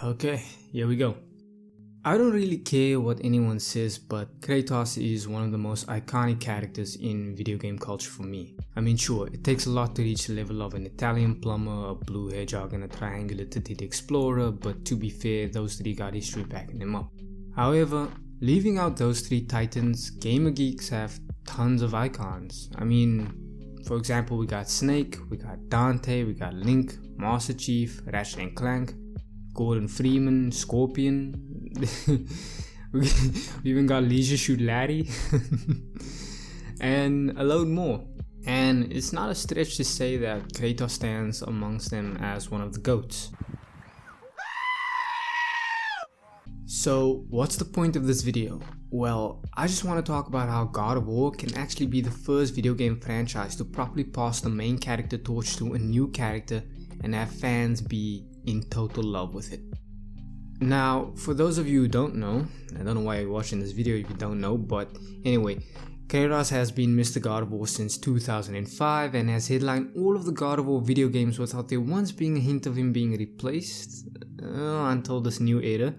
Okay, here we go. I don't really care what anyone says, but Kratos is one of the most iconic characters in video game culture for me. I mean, sure, it takes a lot to reach the level of an Italian plumber, a blue hedgehog, and a triangular titted explorer, but to be fair, those three got history backing them up. However, leaving out those three titans, gamer geeks have tons of icons. I mean, for example, we got Snake, we got Dante, we got Link, Master Chief, Ratchet and Clank, Gordon Freeman, Scorpion. We even got Leisure Suit Larry and a load more. And it's not a stretch to say that Kratos stands amongst them as one of the GOATs. So what's the point of this video? Well, I just want to talk about how God of War can actually be the first video game franchise to properly pass the main character torch to a new character and have fans be in total love with it. Now, for those of you who don't know, I don't know why you're watching this video if you don't know, but anyway, Kratos has been Mr. God of War since 2005 and has headlined all of the God of War video games without there once being a hint of him being replaced until this new era.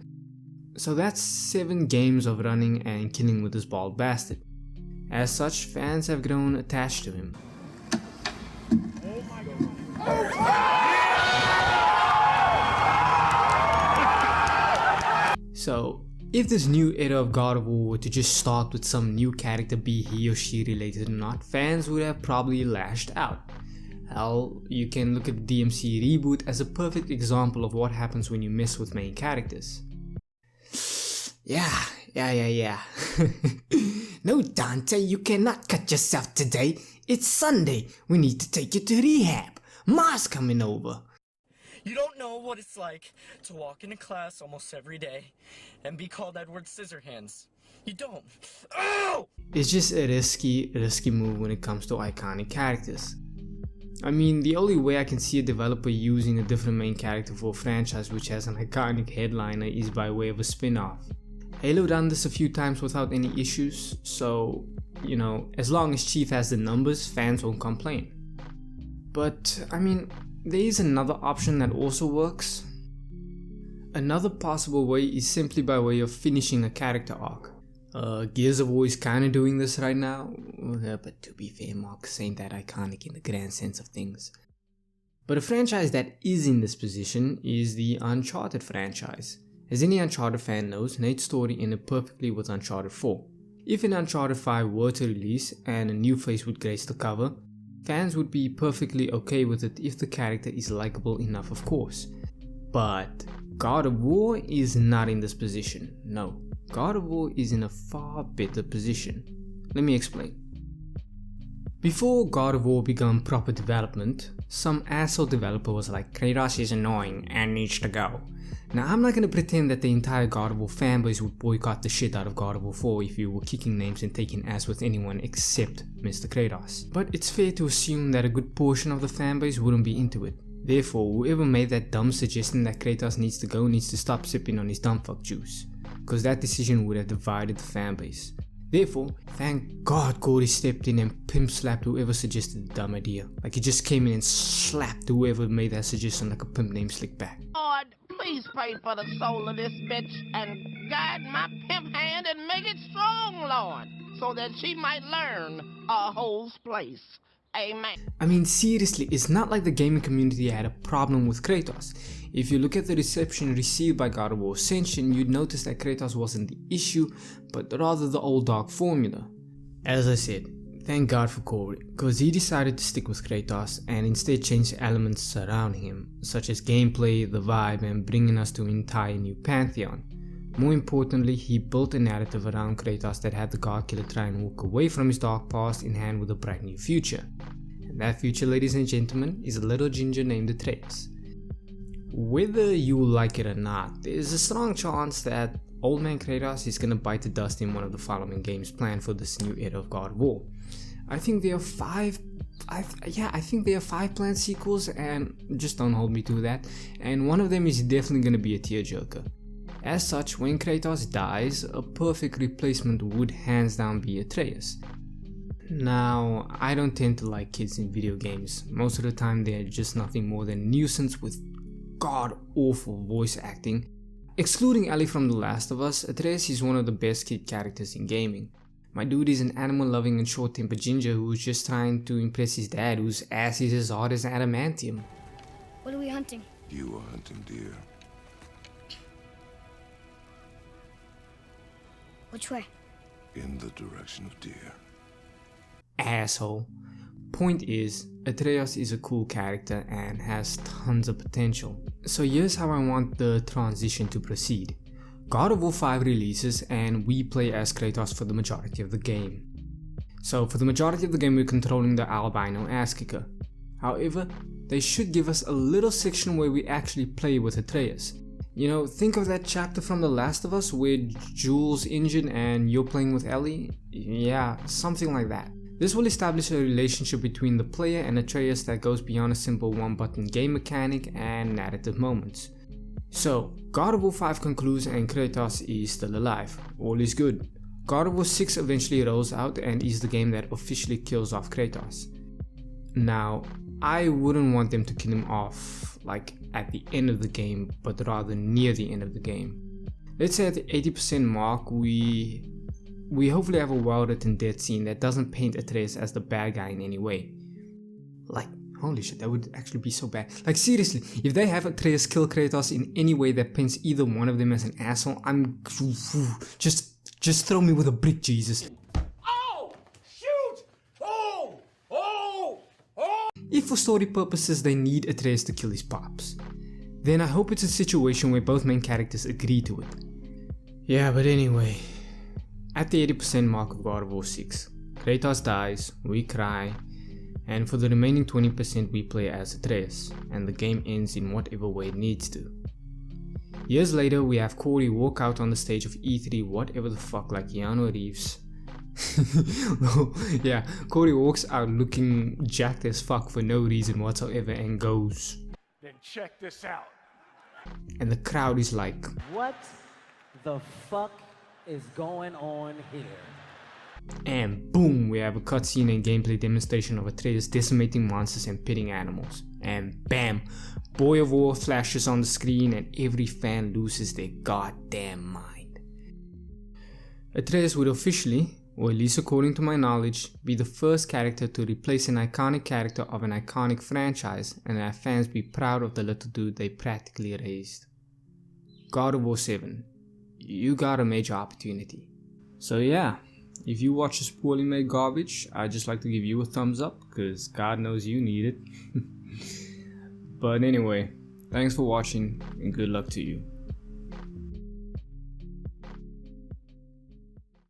So that's 7 games of running and killing with this bald bastard. As such, fans have grown attached to him. Oh my God. So, if this new era of God of War were to just start with some new character, be he or she related or not, fans would have probably lashed out. Hell, you can look at the DMC reboot as a perfect example of what happens when you mess with main characters. Yeah. No, Dante, you cannot cut yourself today. It's Sunday. We need to take you to rehab. Ma's coming over. You don't know what it's like to walk into class almost every day and be called Edward Scissorhands. You don't. Oh! It's just a risky move when it comes to iconic characters. I mean, the only way I can see a developer using a different main character for a franchise which has an iconic headliner is by way of a spin-off. Halo done this a few times without any issues, so, you know, as long as Chief has the numbers, fans won't complain. But, I mean, there is another option that also works. Another possible way is simply by way of finishing a character arc. Gears of War is kinda doing this right now, but to be fair, Marcus ain't that iconic in the grand sense of things. But a franchise that is in this position is the Uncharted franchise. As any Uncharted fan knows, Nate's story ended perfectly with Uncharted 4. If an Uncharted 5 were to release and a new face would grace the cover, fans would be perfectly okay with it if the character is likable enough, of course. But God of War is not in this position. No, God of War is in a far better position. Let me explain. Before God of War began proper development, some asshole developer was like, Kratos is annoying and needs to go. Now, I'm not gonna pretend that the entire God of War fanbase would boycott the shit out of God of War 4 if you were kicking names and taking ass with anyone except Mr. Kratos. But it's fair to assume that a good portion of the fanbase wouldn't be into it. Therefore, whoever made that dumb suggestion that Kratos needs to go needs to stop sipping on his dumb fuck juice, because that decision would have divided the fanbase. Therefore, thank God Corey stepped in and pimp slapped whoever suggested the dumb idea. Like he just came in and slapped whoever made that suggestion like a pimp named Slickback. Lord, please pray for the soul of this bitch and guide my pimp hand and make it strong, Lord, so that she might learn a hole's place. Amen. I mean, seriously, it's not like the gaming community had a problem with Kratos. If you look at the reception received by God of War Ascension, you'd notice that Kratos wasn't the issue, but rather the old dog formula. As I said, thank God for Corey, because he decided to stick with Kratos and instead change the elements surrounding him, such as gameplay, the vibe, and bringing us to an entire new pantheon. More importantly, he built a narrative around Kratos that had the God Killer try and walk away from his dark past in hand with a bright new future. And that future, ladies and gentlemen, is a little ginger named Atreus. Whether you like it or not, there's a strong chance that old man Kratos is gonna bite the dust in one of the following games planned for this new era of God of War. I think there are 5 planned sequels, and just don't hold me to that, and one of them is definitely gonna be a tearjerker. As such, when Kratos dies, a perfect replacement would hands down be Atreus. Now, I don't tend to like kids in video games. Most of the time they are just nothing more than nuisance with god awful voice acting. Excluding Ellie from The Last of Us, Atreus is one of the best kid characters in gaming. My dude is an animal loving and short tempered ginger who's just trying to impress his dad, whose ass is as hard as adamantium. What are we hunting? You are hunting deer. Which way? In the direction of deer. Asshole. Point is, Atreus is a cool character and has tons of potential. So here's how I want the transition to proceed. God of War 5 releases and we play as Kratos for the majority of the game. So for the majority of the game we're controlling the albino ass kicker. However, they should give us a little section where we actually play with Atreus. You know, think of that chapter from The Last of Us where Joel's injured and you're playing with Ellie. Yeah, something like that. This will establish a relationship between the player and Atreus that goes beyond a simple one-button game mechanic and narrative moments. So, God of War 5 concludes and Kratos is still alive. All is good. God of War 6 eventually rolls out and is the game that officially kills off Kratos. Now, I wouldn't want them to kill him off like at the end of the game, but rather near the end of the game. Let's say at the 80% mark we hopefully have a well-written death scene that doesn't paint Atreus as the bad guy in any way. Like, holy shit, that would actually be so bad. Like, seriously, if they have Atreus kill Kratos in any way that paints either one of them as an asshole, I'm... Just throw me with a brick, Jesus. Oh! Shoot! Oh! Oh! Oh! If for story purposes they need Atreus to kill his pops, then I hope it's a situation where both main characters agree to it. Yeah, but anyway... At the 80% mark of God of War 6, Kratos dies, we cry, and for the remaining 20% we play as Atreus, and the game ends in whatever way it needs to. Years later we have Corey walk out on the stage of E3 whatever the fuck like Keanu Reeves. Yeah, Corey walks out looking jacked as fuck for no reason whatsoever and goes, "Then check this out." And the crowd is like, What the fuck is going on here? and boom, we have a cutscene and gameplay demonstration of Atreus decimating monsters and pitting animals. And bam, Boy of War flashes on the screen and every fan loses their goddamn mind. Atreus would officially, or at least according to my knowledge, be the first character to replace an iconic character of an iconic franchise and have fans be proud of the little dude they practically raised. God of War 7. You got a major opportunity. So yeah, if you watch this poorly made garbage, I'd just like to give you a thumbs up, because God knows you need it. But anyway, thanks for watching and good luck to you.